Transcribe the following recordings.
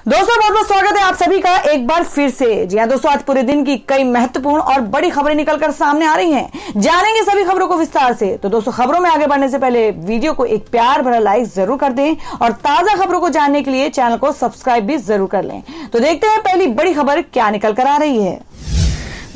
दोस्तों बहुत बहुत स्वागत है आप सभी का एक बार फिर से। जी हाँ दोस्तों, आज पूरे दिन की कई महत्वपूर्ण और बड़ी खबरें निकलकर सामने आ रही हैं। जानेंगे सभी खबरों को विस्तार से। तो दोस्तों, खबरों में आगे बढ़ने से पहले वीडियो को एक प्यार भरा लाइक जरूर कर दें और ताजा खबरों को जानने के लिए चैनल को सब्सक्राइब भी जरूर कर लें। तो देखते हैं पहली बड़ी खबर क्या निकल कर आ रही है।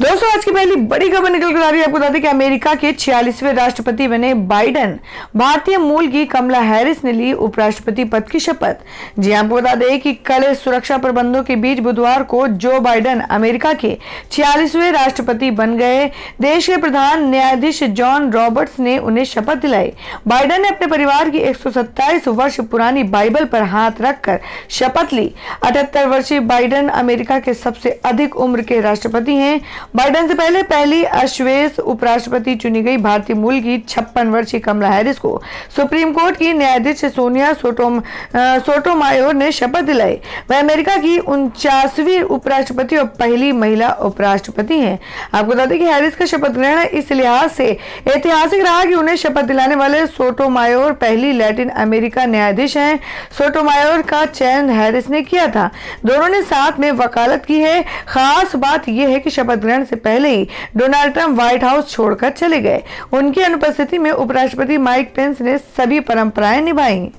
दोस्तों, आज की पहली बड़ी खबर निकल कर आ रही है। आपको बता दें कि अमेरिका के 46वें राष्ट्रपति बने बाइडेन भारतीय मूल की कमला हैरिस ने ली उपराष्ट्रपति पद की शपथ। जी आपको बता दें कि कल सुरक्षा प्रबंधों के बीच बुधवार को जो बाइडेन अमेरिका के 46वें राष्ट्रपति बन गए। देश के प्रधान न्यायाधीश जॉन रॉबर्ट्स ने उन्हें शपथ दिलाई। बाइडेन ने अपने परिवार की 127 वर्ष पुरानी बाइबल पर हाथ रखकर शपथ ली। 78 वर्षीय बाइडेन अमेरिका के सबसे अधिक उम्र के राष्ट्रपति हैं। बाइडेन से पहले पहली अश्वेत उपराष्ट्रपति चुनी गई भारतीय मूल की 56 वर्षीय कमला हैरिस को सुप्रीम कोर्ट की न्यायाधीश सोनिया सोटोमायोर ने शपथ दिलाई। वह अमेरिका की 49वीं उपराष्ट्रपति और पहली महिला उपराष्ट्रपति हैं। आपको बता दें कि हैरिस का शपथ ग्रहण इस लिहाज से ऐतिहासिक रहा कि उन्हें शपथ दिलाने वाले सोटोमायोर पहली लैटिन अमेरिका न्यायाधीश हैं। सोटोमायोर का चयन हैरिस ने किया था। दोनों ने साथ में वकालत की है। खास बात यह है कि शपथ ग्रहण से पहले ही डोनाल्ड ट्रंप व्हाइट हाउस छोड़कर चले गए। उनकी अनुपस्थिति में उपराष्ट्रपति माइक पेंस ने सभी परंपराएं निभाई।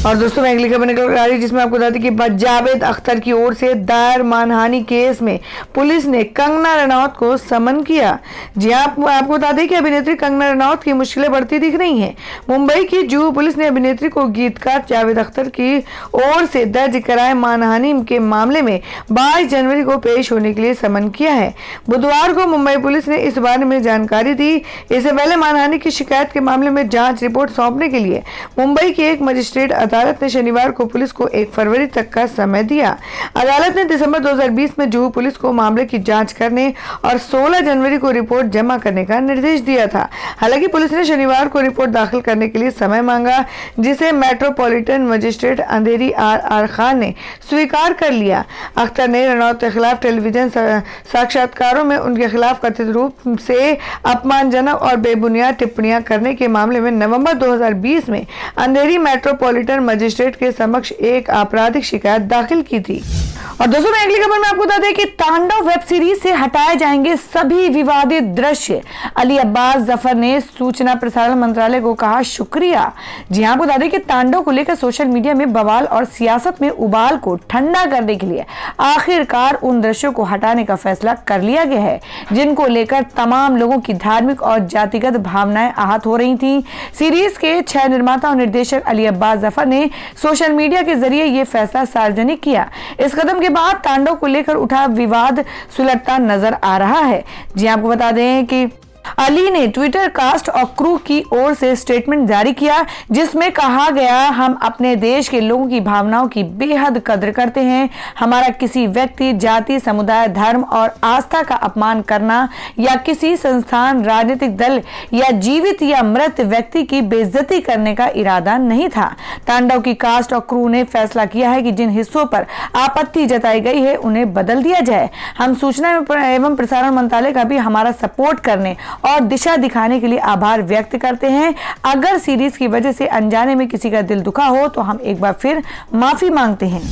और दोस्तों, अगली खबर निकल आ रही है जिसमें आपको बता दें कि जावेद अख्तर की ओर से दायर मानहानि केस में पुलिस ने कंगना रनौत को समन किया। जी आपको बता दें कि अभिनेत्री कंगना रनौत की मुश्किलें बढ़ती दिख रही हैं। मुंबई की जुहू पुलिस ने अभिनेत्री को गीतकार जावेद अख्तर की ओर से दर्ज कराए मानहानि के मामले में 22 जनवरी को पेश होने के लिए समन किया है। बुधवार को मुंबई पुलिस ने इस बारे में जानकारी दी। इससे पहले मानहानि की शिकायत के मामले में जाँच रिपोर्ट सौंपने के लिए मुंबई की एक मजिस्ट्रेट अदालत ने शनिवार को पुलिस को 1 फरवरी तक का समय दिया। अदालत ने दिसंबर 2020 में जुहू पुलिस को मामले की जांच करने और 16 जनवरी को रिपोर्ट जमा करने का निर्देश दिया था। हालांकि पुलिस ने शनिवार को रिपोर्ट दाखिल करने के लिए समय मांगा, जिसे metropolitan magistrate Andheri R Khan ने स्वीकार कर लिया। अख्तर ने रनौत के खिलाफ टेलीविजन साक्षात्कारों में उनके खिलाफ कथित रूप से अपमानजनक और बेबुनियाद टिप्पणियां करने के मामले में नवंबर 2020 में अंधेरी मेट्रोपॉलिटन मजिस्ट्रेट के समक्ष एक आपराधिक शिकायत दाखिल की थी। और दोस्तों, अगली खबर में आपको बता दें कि तांडव वेब सीरीज से हटाए जाएंगे सभी विवादित दृश्य। अली अब्बास जफर ने सूचना प्रसारण मंत्रालय को कहा शुक्रिया। जी हाँ, आपको बता दें कि तांडव को लेकर सोशल मीडिया में बवाल और सियासत में उबाल को ठंडा करने के लिए आखिरकार उन दृश्यों को हटाने का फैसला कर लिया गया है जिनको लेकर तमाम लोगों की धार्मिक और जातिगत भावनाएं आहत हो रही थी। सीरीज के 6 निर्माता और निर्देशक अली अब्बास जफर ने सोशल मीडिया के जरिए ये फैसला सार्वजनिक किया। इस कदम के बाद तांडव को लेकर उठा विवाद सुलझता नजर आ रहा है। जी आपको बता दें कि अली ने ट्विटर कास्ट और क्रू की ओर से स्टेटमेंट जारी किया जिसमें कहा गया, हम अपने देश के लोगों की भावनाओं की बेहद कद्र करते हैं। हमारा किसी व्यक्ति, जाति, समुदाय, धर्म और आस्था का अपमान करना या किसी संस्थान, राजनीतिक दल या जीवित या मृत व्यक्ति की बेइज्जती करने का इरादा नहीं था। तांडव की कास्ट और क्रू ने फैसला किया है कि जिन हिस्सों पर आपत्ति जताई गई है उन्हें बदल दिया जाए। हम सूचना एवं प्रसारण मंत्रालय का भी हमारा सपोर्ट करने और दिशा दिखाने के लिए आभार व्यक्त करते हैं। अगर सीरीज की वजह से अनजाने में किसी का दिल दुखा हो तो हम एक बार फिर माफी मांगते हैं।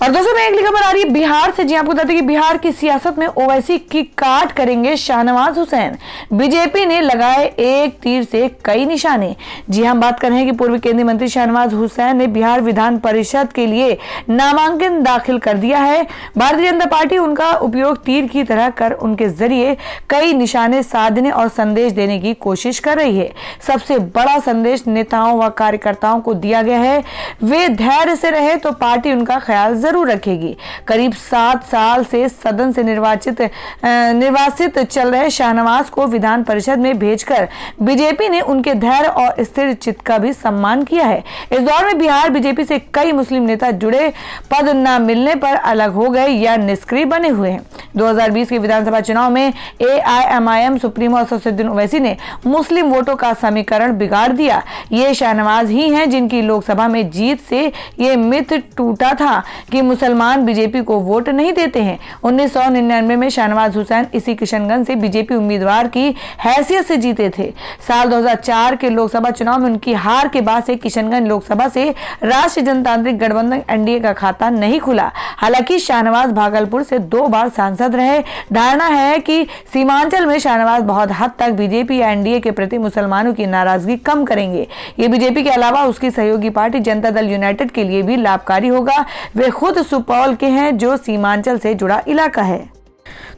और दोस्तों, अगली खबर आ रही है बिहार से। जी आपको बताते हैं कि बिहार की सियासत में ओवैसी की काट करेंगे शाहनवाज हुसैन। बीजेपी ने लगाए एक तीर से कई निशाने। जी हम बात कर रहे हैं कि पूर्व केंद्रीय मंत्री शाहनवाज हुसैन ने बिहार विधान परिषद के लिए नामांकन दाखिल कर दिया है। भारतीय जनता पार्टी उनका उपयोग तीर की तरह कर उनके जरिए कई निशाने साधने और संदेश देने की कोशिश कर रही है। सबसे बड़ा संदेश नेताओं व कार्यकर्ताओं को दिया गया है, वे धैर्य से रहे तो पार्टी उनका ख्याल जरूर रखेगी। करीब 7 साल से सदन से निर्वासित चल रहे शाहनवाज को विधान परिषद में भेजकर बीजेपी ने उनके धैर्य और स्थिर चित्त का भी सम्मान किया है। इस दौर में बिहार बीजेपी से कई मुस्लिम नेता जुड़े, पद न मिलने पर अलग हो गए या निष्क्रिय बने हुए हैं। 2020 के विधानसभा चुनाव में AIMIM सुप्रीमो असदुद्दीन ओवैसी ने मुस्लिम वोटों का समीकरण बिगाड़ दिया। ये शाहनवाज ही हैं जिनकी लोकसभा में जीत से ये मिथ टूटा था कि मुसलमान बीजेपी को वोट नहीं देते हैं। 1999 में शाहनवाज हुसैन इसी किशनगंज से बीजेपी उम्मीदवार की हैसियत से जीते थे। साल 2004 के लोकसभा चुनाव में उनकी हार के बाद से किशनगंज लोकसभा से राष्ट्रीय जनतांत्रिक गठबंधन NDA का खाता नहीं खुला। हालांकि शाहनवाज भागलपुर से 2 बार सांसद रहे। धारणा है कि सीमांचल में शाहनवाज बहुत हद तक बीजेपी या एनडीए के प्रति मुसलमानों की नाराजगी कम करेंगे। ये बीजेपी के अलावा उसकी सहयोगी पार्टी जनता दल यूनाइटेड के लिए भी लाभकारी होगा। वे खुद सुपौल के हैं, जो सीमांचल से जुड़ा इलाका है।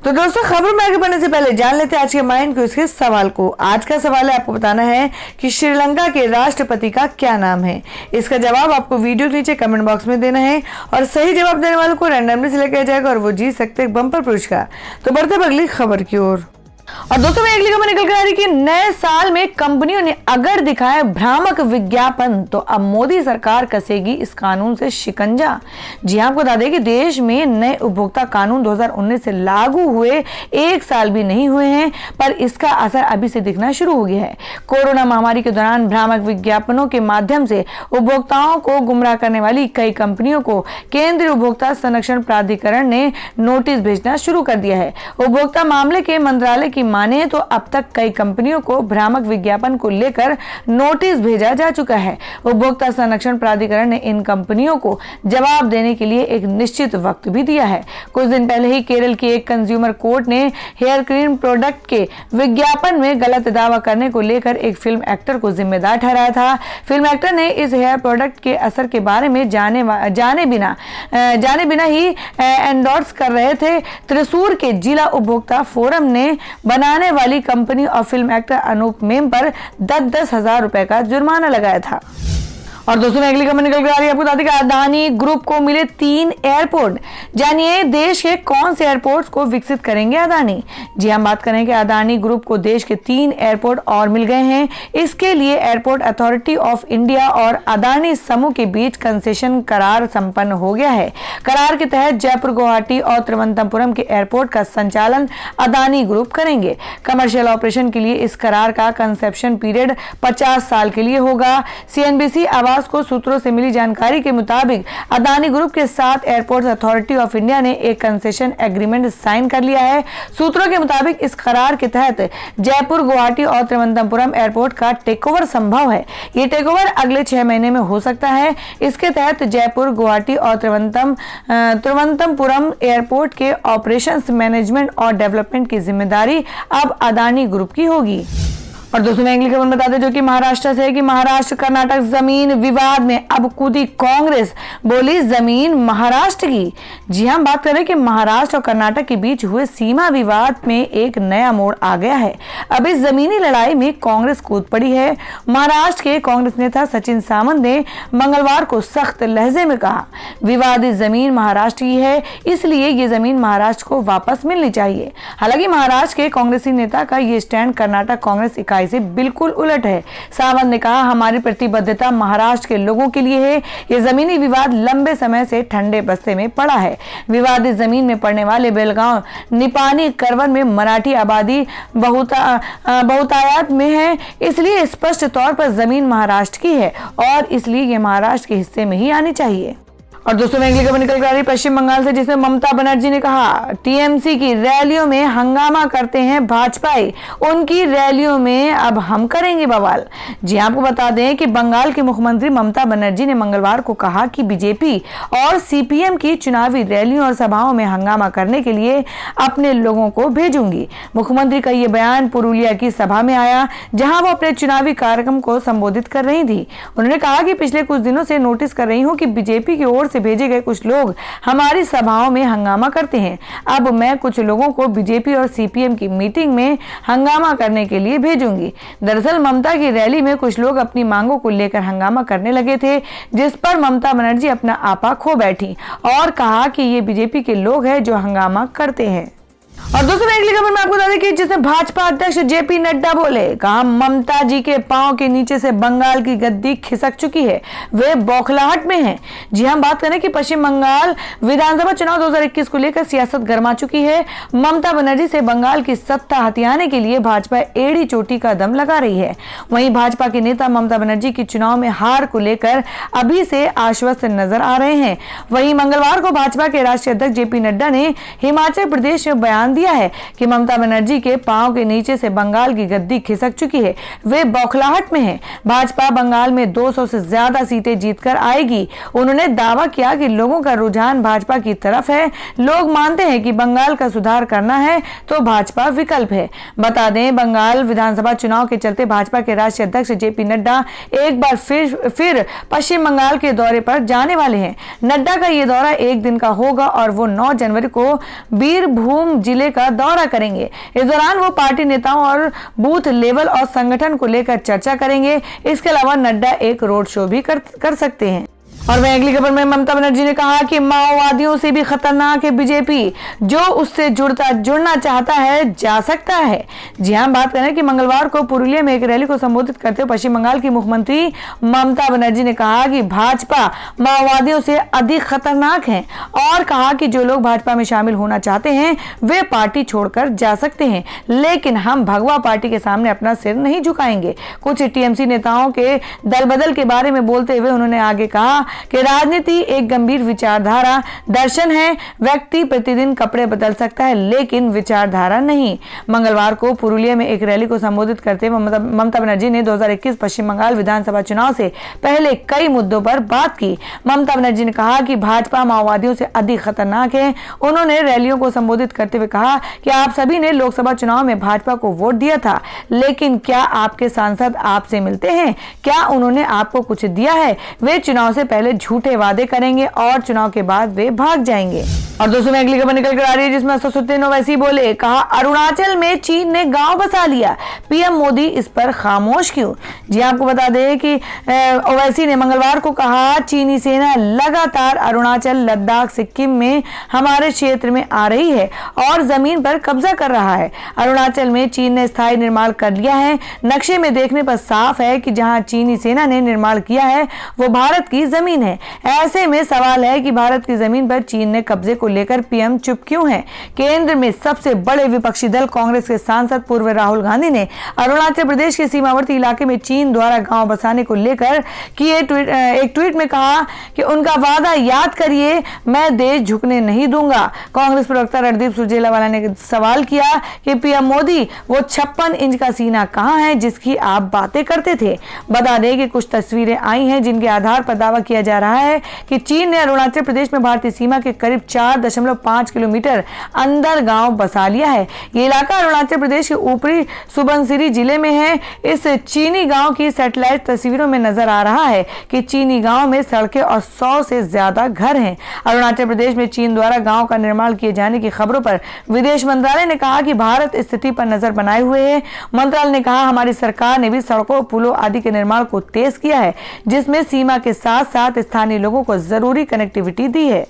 तो दोस्तों, खबर में आगे बढ़ने से पहले जान लेते हैं आज के माइंड क्विज के सवाल को। आज का सवाल है, आपको बताना है कि श्रीलंका के राष्ट्रपति का क्या नाम है। इसका जवाब आपको वीडियो के नीचे कमेंट बॉक्स में देना है और सही जवाब देने वालों को रैंडमली सिलेक्ट किया जाएगा और वो जीत सकते हैं बम्पर पुरस्कार। तो बढ़ते हैं अगली खबर की ओर। और दोस्तों, मैं अगली खबर निकल कर आ रही कि नए साल में कंपनियों ने अगर दिखाए भ्रामक विज्ञापन तो अब मोदी सरकार कसेगी इस कानून से शिकंजा। जी हां, आपको बता दें कि देश में नए उपभोक्ता कानून 2019 से लागू हुए 1 साल भी नहीं हुए हैं, पर इसका असर अभी से दिखना शुरू हो गया है। कोरोना महामारी के दौरान भ्रामक विज्ञापनों के माध्यम से उपभोक्ताओं को गुमराह करने वाली कई कंपनियों को केंद्रीय उपभोक्ता संरक्षण प्राधिकरण ने नोटिस भेजना शुरू कर दिया है। उपभोक्ता मामले के मंत्रालय की माने तो अब तक कई कंपनियों को भ्रामक विज्ञापन को लेकर नोटिस भेजा जा चुका है। उपभोक्ता संरक्षण प्राधिकरण ने इन कंपनियों को जवाब देने के लिए एक निश्चित वक्त भी दिया है। कुछ दिन पहले ही केरल की एक कंज्यूमर कोर्ट ने हेयर क्रीम प्रोडक्ट के विज्ञापन में गलत दावा करने को लेकर एक फिल्म एक्टर को जिम्मेदार ठहराया था। फिल्म एक्टर ने इस हेयर प्रोडक्ट के असर के बारे में जाने बिना ही एंडोर्स कर रहे थे। त्रिशूर के जिला उपभोक्ता फोरम ने बनाने वाली कंपनी और फिल्म एक्टर अनूप मेम पर 10-10 हजार रुपए का जुर्माना लगाया था। और दोस्तों, अगली खबर निकल कर आ रही है, आपको बता दें कि अदानी ग्रुप को मिले 3 एयरपोर्ट। जानिए देश के कौन से एयरपोर्ट्स को विकसित करेंगे अदानी। जी हम बात करें कि अदानी ग्रुप को देश के 3 एयरपोर्ट और मिल गए हैं। इसके लिए एयरपोर्ट अथॉरिटी ऑफ इंडिया और अदानी समूह के बीच कंसेशन करार संपन्न हो गया है। करार के तहत जयपुर, गुवाहाटी और तिरुवनंतपुरम के एयरपोर्ट का संचालन अदानी ग्रुप करेंगे। कमर्शियल ऑपरेशन के लिए इस करार का कंसेप्शन पीरियड 50 साल के लिए होगा। सीएनबीसी आवाज को सूत्रों से मिली जानकारी के मुताबिक अदानी ग्रुप के साथ एयरपोर्ट्स अथॉरिटी ऑफ इंडिया ने एक कंसेशन एग्रीमेंट साइन कर लिया है। सूत्रों के मुताबिक इस करार के तहत जयपुर, गुवाहाटी और तिरुवनंतपुरम एयरपोर्ट का टेकओवर संभव है। ये टेकओवर अगले 6 महीने में हो सकता है। इसके तहत जयपुर, गुवाहाटी और तिरुवनंतपुरम एयरपोर्ट के ऑपरेशंस, मैनेजमेंट और डेवलपमेंट की जिम्मेदारी अब अदानी ग्रुप की होगी। और दोस्तों, मैं अगली खबर बता दें जो कि महाराष्ट्र से है कि महाराष्ट्र कर्नाटक जमीन विवाद में अब कूदी कांग्रेस, बोली जमीन महाराष्ट्र की। जी हां, बात करें कि महाराष्ट्र और कर्नाटक के बीच हुए सीमा विवाद में एक नया मोड़ आ गया है। अब इस जमीनी लड़ाई में कांग्रेस कूद पड़ी है। महाराष्ट्र के कांग्रेस नेता सचिन सावंत ने मंगलवार को सख्त लहजे में कहा, विवादित जमीन महाराष्ट्र की है, इसलिए ये जमीन महाराष्ट्र को वापस मिलनी चाहिए। हालांकि महाराष्ट्र के कांग्रेसी नेता का ये स्टैंड कर्नाटक कांग्रेस इकाई से बिल्कुल उलट है। सावंत ने कहा, हमारी प्रतिबद्धता महाराष्ट्र के लोगों के लिए है। ये जमीनी विवाद लंबे समय से ठंडे बस्ते में पड़ा है। विवादित जमीन में पड़ने वाले बेलगांव, निपानी, करवन में मराठी आबादी बहुतायत में है, इसलिए स्पष्ट तौर पर जमीन महाराष्ट्र की है और इसलिए ये महाराष्ट्र के हिस्से में ही आनी चाहिए। और दोस्तों, मैं अगली खबर निकल कर आ रही पश्चिम बंगाल से, जिसमें ममता बनर्जी ने कहा, टीएमसी की रैलियों में हंगामा करते हैं भाजपाई, उनकी रैलियों में अब हम करेंगे बवाल। जी आपको बता दें कि बंगाल की मुख्यमंत्री ममता बनर्जी ने मंगलवार को कहा कि बीजेपी और सीपीएम की चुनावी रैलियों और सभाओं में हंगामा करने के लिए अपने लोगों को भेजूंगी। मुख्यमंत्री का यह बयान पुरुलिया की सभा में आया, जहां वो अपने चुनावी कार्यक्रम को संबोधित कर रही थी। उन्होंने कहा कि पिछले कुछ दिनों से नोटिस कर रही हूं कि बीजेपी की ओर से भेजे गए कुछ लोग हमारी सभाओं में हंगामा करते हैं। अब मैं कुछ लोगों को बीजेपी और सीपीएम की मीटिंग में हंगामा करने के लिए भेजूंगी। दरअसल ममता की रैली में कुछ लोग अपनी मांगों को लेकर हंगामा करने लगे थे, जिस पर ममता बनर्जी अपना आपा खो बैठी और कहा कि ये बीजेपी के लोग हैं जो हंगामा करते हैं। और दोस्तों, अगली खबर में आपको बता दें कि जिसमें भाजपा अध्यक्ष जेपी नड्डा बोले, कहा ममता जी के पांव के नीचे से बंगाल की गद्दी खिसक चुकी है, वे बौखलाहट में हैं। जी हम बात करें कि पश्चिम बंगाल विधानसभा चुनाव 2021 को लेकर सियासत गर्मा चुकी है। ममता बनर्जी से बंगाल की सत्ता हथियाने के लिए भाजपा एड़ी चोटी का दम लगा रही है। वहीं भाजपा के नेता ममता बनर्जी की चुनाव में हार को लेकर अभी से आश्वस्त नजर आ रहे हैं। वहीं मंगलवार को भाजपा के राष्ट्रीय अध्यक्ष जेपी नड्डा ने हिमाचल प्रदेश में बयान बयान दिया है कि ममता बनर्जी के पांव के नीचे से बंगाल की गद्दी खिसक चुकी है, वे बौखलाहट में हैं। भाजपा बंगाल में 200 से ज्यादा सीटें जीतकर आएगी। उन्होंने दावा किया कि लोगों का रुझान भाजपा की तरफ है। लोग मानते हैं कि बंगाल का सुधार करना है तो भाजपा विकल्प है। बता दें, बंगाल विधानसभा चुनाव के चलते भाजपा के राष्ट्रीय अध्यक्ष जेपी नड्डा एक बार फिर पश्चिम बंगाल के दौरे पर जाने वाले हैं। नड्डा का ये दौरा एक दिन का होगा और वो 9 जनवरी को बीरभूम जिले का दौरा करेंगे। इस दौरान वो पार्टी नेताओं और बूथ लेवल और संगठन को लेकर चर्चा करेंगे। इसके अलावा नड्डा एक रोड शो भी कर सकते हैं। और वहीं अगली खबर में ममता बनर्जी ने कहा कि माओवादियों से भी खतरनाक है बीजेपी, जो उससे जुड़ना चाहता है जा सकता है। जी हां, बात करें कि मंगलवार को पुरुलिया में एक रैली को संबोधित करते हुए पश्चिम बंगाल की मुख्यमंत्री ममता बनर्जी ने कहा कि भाजपा माओवादियों से अधिक खतरनाक है और कहा कि जो लोग भाजपा में शामिल होना चाहते हैं वे पार्टी छोड़कर जा सकते हैं, लेकिन हम भगवा पार्टी के सामने अपना सिर नहीं झुकाएंगे। कुछ टीएमसी नेताओं के दल बदल के बारे में बोलते हुए उन्होंने आगे कहा कि राजनीति एक गंभीर विचारधारा दर्शन है। व्यक्ति प्रतिदिन कपड़े बदल सकता है लेकिन विचारधारा नहीं। मंगलवार को पुरुलिया में एक रैली को संबोधित करते हुए ममता बनर्जी ने 2021 पश्चिम बंगाल विधानसभा चुनाव से पहले कई मुद्दों पर बात की। ममता बनर्जी ने कहा कि भाजपा माओवादियों से अधिक खतरनाक है। उन्होंने रैलियों को संबोधित करते हुए कहा कि आप सभी ने लोकसभा चुनाव में भाजपा को वोट दिया था, लेकिन क्या आपके सांसद आपसे मिलते हैं? क्या उन्होंने आपको कुछ दिया है? वे चुनाव से पहले झूठे वादे करेंगे और चुनाव के बाद वे भाग जाएंगे। और दोस्तों, में अगली खबर निकल कर आ रही है जिसमें असदुद्दीन ओवैसी बोले, कहा अरुणाचल में चीन ने गांव बसा लिया, पीएम मोदी इस पर खामोश क्यों? जी आपको बता दें कि ओवैसी ने मंगलवार को कहा चीनी सेना लगातार अरुणाचल, लद्दाख, सिक्किम में हमारे क्षेत्र में आ रही है और जमीन पर कब्जा कर रहा है। अरुणाचल में चीन ने स्थायी निर्माण कर लिया है। नक्शे में देखने पर साफ है कि जहां चीनी सेना ने निर्माण किया है वो भारत की जमीन है। ऐसे में सवाल है कि भारत की जमीन पर चीन ने कब्जे को लेकर पीएम चुप क्यों है? केंद्र में सबसे बड़े विपक्षी दल कांग्रेस के सांसद पूर्व राहुल गांधी ने अरुणाचल प्रदेश के सीमावर्ती इलाके में चीन द्वारा गांव बसाने को लेकर किए एक ट्वीट में कहा कि उनका वादा याद करिए, मैं देश झुकने नहीं दूंगा। कांग्रेस प्रवक्ता रणदीप सुरजेवाला ने सवाल किया कि पीएम मोदी वो 56 इंच का सीना कहां है जिसकी आप बातें करते थे? बता दें कि कुछ तस्वीरें आई हैं जिनके आधार पर दावा किया जा रहा है कि चीन ने अरुणाचल प्रदेश में भारतीय सीमा के करीब 4.5 किलोमीटर अंदर गांव बसा लिया है। ये इलाका अरुणाचल प्रदेश के ऊपरी सुबनसिरी जिले में है। इस चीनी गांव की सैटेलाइट तस्वीरों में नजर आ रहा है कि चीनी गांव में सड़कें और 100 से ज्यादा घर हैं। अरुणाचल प्रदेश में चीन द्वारा गांव का निर्माण किए जाने की खबरों पर विदेश मंत्रालय ने कहा कि भारत स्थिति पर नजर बनाए हुए है। मंत्रालय ने कहा हमारी सरकार ने भी सड़कों, पुलों आदि के निर्माण को तेज किया है, जिसमें सीमा के साथ साथ स्थानीय लोगों को जरूरी कनेक्टिविटी दी है।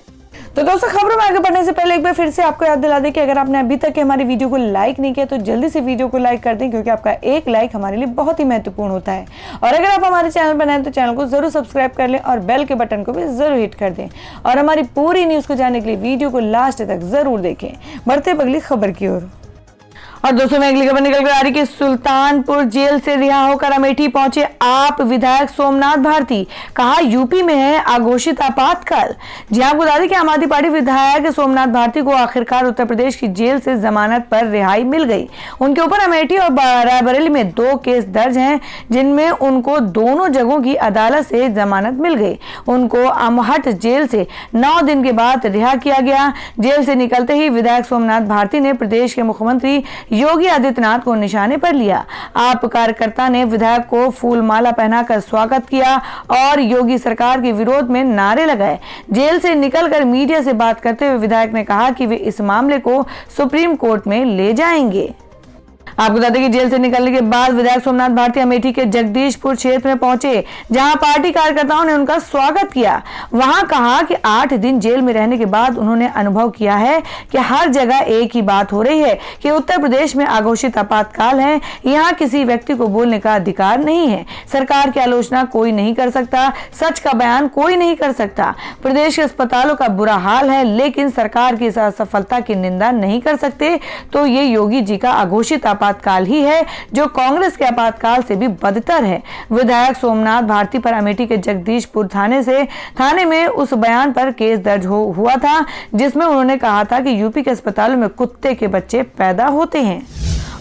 तो दोस्तों, खबरों में आगे बढ़ने से पहले एक बार फिर से आपको याद दिला दें कि अगर आपने अभी तक हमारी वीडियो को लाइक नहीं किया तो जल्दी से वीडियो को लाइक कर दें, क्योंकि आपका एक लाइक हमारे लिए बहुत ही महत्वपूर्ण होता है। और अगर आप हमारे चैनल पर नए हैं तो चैनल को जरूर सब्सक्राइब कर लें और बेल के बटन को भी जरूर हिट कर दें। और हमारी पूरी न्यूज को जानने के लिए वीडियो को लास्ट तक जरूर देखें। बढ़ते अगली खबर की ओर। और दोस्तों, में अगली खबर निकल कर आ रही कि सुल्तानपुर जेल से रिहा होकर अमेठी पहुंचे आप विधायक सोमनाथ भारती, कहा यूपी में है अघोषित आपातकाल। जी आपको बता दें कि आम आदमी पार्टी विधायक सोमनाथ भारती को आखिरकार उत्तर प्रदेश की जेल से जमानत पर रिहाई मिल गई। उनके ऊपर अमेठी और रायबरेली में 2 केस दर्ज हैं, जिनमें उनको दोनों जगहों की अदालत से जमानत मिल गई। उनको अमहट जेल से 9 दिन के बाद रिहा किया गया। जेल से निकलते ही विधायक सोमनाथ भारती ने प्रदेश के मुख्यमंत्री योगी आदित्यनाथ को निशाने पर लिया। आप कार्यकर्ता ने विधायक को फूल माला पहनाकर स्वागत किया और योगी सरकार के विरोध में नारे लगाए। जेल से निकलकर मीडिया से बात करते हुए विधायक ने कहा कि वे इस मामले को सुप्रीम कोर्ट में ले जाएंगे। आपको बता दें कि जेल से निकलने के बाद विधायक सोमनाथ भारती अमेठी के जगदीशपुर क्षेत्र में पहुंचे, जहां पार्टी कार्यकर्ताओं ने उनका स्वागत किया। वहां कहा कि 8 दिन जेल में रहने के बाद उन्होंने अनुभव किया है कि हर जगह एक ही बात हो रही है कि उत्तर प्रदेश में अघोषित आपातकाल है। यहाँ किसी व्यक्ति को बोलने का अधिकार नहीं है। सरकार की आलोचना कोई नहीं कर सकता, सच का बयान कोई नहीं कर सकता। प्रदेश के अस्पतालों का बुरा हाल है, लेकिन सरकार की इस असफलता की निंदा नहीं कर सकते। तो ये योगी जी का अघोषित आपातकाल आपातकाल ही है जो कांग्रेस के आपातकाल से भी बदतर है। विधायक सोमनाथ भारती पर अमेठी के जगदीशपुर थाने में उस बयान पर केस दर्ज हुआ था जिसमें उन्होंने कहा था कि यूपी के अस्पतालों में कुत्ते के बच्चे पैदा होते हैं।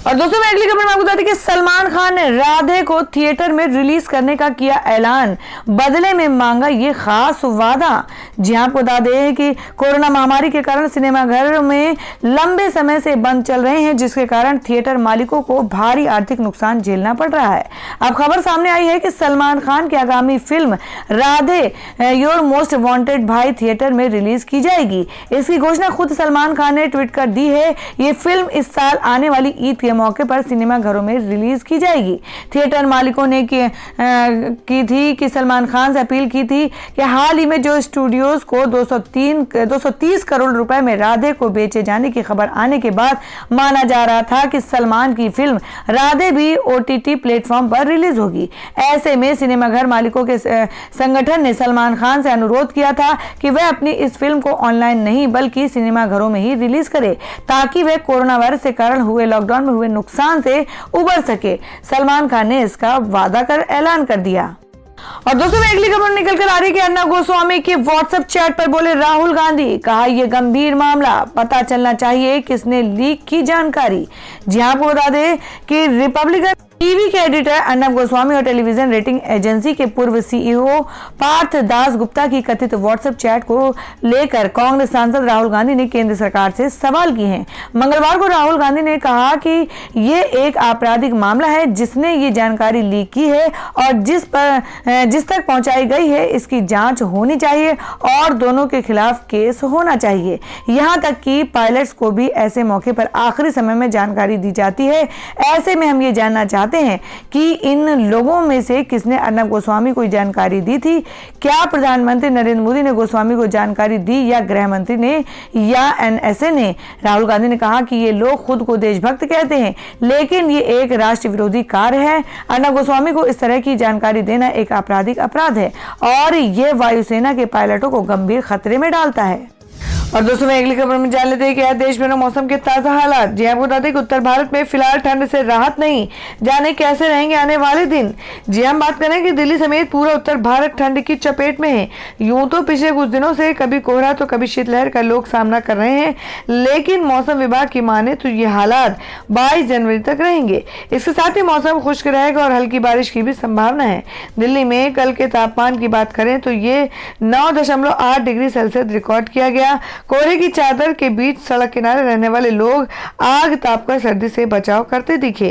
और दोस्तों मैं अगली खबर में आपको बता दें कि सलमान खान ने राधे को थिएटर में रिलीज करने का किया ऐलान, बदले में मांगा ये खास वादा। जी आपको बता दें कि कोरोना महामारी के कारण सिनेमाघर में लंबे समय से बंद चल रहे हैं, जिसके कारण थिएटर मालिकों को भारी आर्थिक नुकसान झेलना पड़ रहा है। अब खबर सामने आई है कि सलमान खान की आगामी film Radhe your most wanted भाई थिएटर में रिलीज की जाएगी। इसकी घोषणा खुद सलमान खान ने ट्वीट कर दी है। ये फिल्म इस साल आने वाली ईद के मौके पर सिनेमाघरों में रिलीज की जाएगी। थिएटर मालिकों ने की थी कि सलमान खान से अपील की थी कि हाल ही में जो स्टूडियोज को 230 करोड़ रुपए में राधे को बेचे जाने की खबर आने के बाद माना जा रहा था कि सलमान की फिल्म राधे भी OTT प्लेटफॉर्म पर रिलीज होगी। ऐसे में सिनेमाघर मालिकों के संगठन ने सलमान खान से अनुरोध किया था कि वह अपनी इस फिल्म को ऑनलाइन नहीं बल्कि सिनेमाघरों में ही रिलीज करे, ताकि वह कोरोना वायरस के कारण हुए लॉकडाउन में हुए नुकसान से उबर सके। सलमान खान ने इसका वादा कर ऐलान कर दिया। और दोस्तों अगली खबर निकल कर आ रही है कि अर्नब गोस्वामी के व्हाट्सएप चैट पर बोले राहुल गांधी, कहा यह गंभीर मामला, पता चलना चाहिए किसने लीक की जानकारी। जी आपको बता दें कि रिपब्लिकन टीवी के एडिटर अर्नब गोस्वामी और टेलीविजन रेटिंग एजेंसी के पूर्व CEO पार्थ दास गुप्ता की कथित व्हाट्सएप चैट को लेकर कांग्रेस सांसद राहुल गांधी ने केंद्र सरकार से सवाल किए हैं। मंगलवार को राहुल गांधी ने कहा कि ये एक आपराधिक मामला है जिसने ये जानकारी लीक की है और जिस तक पहुंचाई गई है इसकी जांच होनी चाहिए और दोनों के खिलाफ केस होना चाहिए। यहां तक कि पायलट्स को भी ऐसे मौके पर आखिरी समय में जानकारी दी जाती है। ऐसे में हम ये जानना चाहते हैं कि इन लोगों में से किसने अर्नब गोस्वामी को जानकारी दी थी। क्या प्रधानमंत्री नरेंद्र मोदी ने गोस्वामी को जानकारी दी या गृह मंत्री ने या NSA ने? राहुल गांधी ने कहा कि ये लोग खुद को देशभक्त कहते हैं, लेकिन ये एक राष्ट्र विरोधी कार्य है। अर्नब गोस्वामी को इस तरह की जानकारी देना एक आपराधिक अपराध है और ये वायुसेना के पायलटों को गंभीर खतरे में डालता है। और दोस्तों मैं अगली खबर में जान लेते हैं कि आज देश में मौसम के ताजा हालात। जी आपको बता दें कि उत्तर भारत में फिलहाल ठंड से राहत नहीं, जाने कैसे रहेंगे आने वाले दिन। जी हम बात करें कि दिल्ली समेत पूरा उत्तर भारत ठंड की चपेट में है। यूं तो पिछले कुछ दिनों से कभी कोहरा तो कभी शीतलहर का लोग सामना कर रहे हैं, लेकिन मौसम विभाग की माने तो ये हालात 22 जनवरी तक रहेंगे। इसके साथ ही मौसम खुश्क रहेगा और हल्की बारिश की भी संभावना है। दिल्ली में कल के तापमान की बात करें तो ये 9.8 डिग्री सेल्सियस रिकॉर्ड किया गया। कोहरे की चादर के बीच सड़क किनारे रहने वाले लोग आग तापकर सर्दी से बचाव करते दिखे।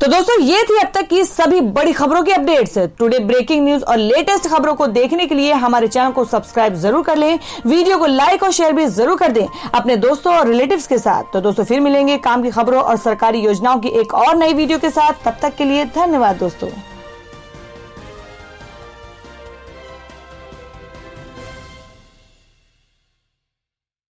तो दोस्तों ये थी अब तक की सभी बड़ी खबरों की अपडेट्स। टुडे ब्रेकिंग न्यूज और लेटेस्ट खबरों को देखने के लिए हमारे चैनल को सब्सक्राइब जरूर कर लें, वीडियो को लाइक और शेयर भी जरूर कर दें अपने दोस्तों और रिलेटिव्स के साथ। तो दोस्तों फिर मिलेंगे काम की खबरों और सरकारी योजनाओं की एक और नई वीडियो के साथ। तब तक के लिए धन्यवाद दोस्तों।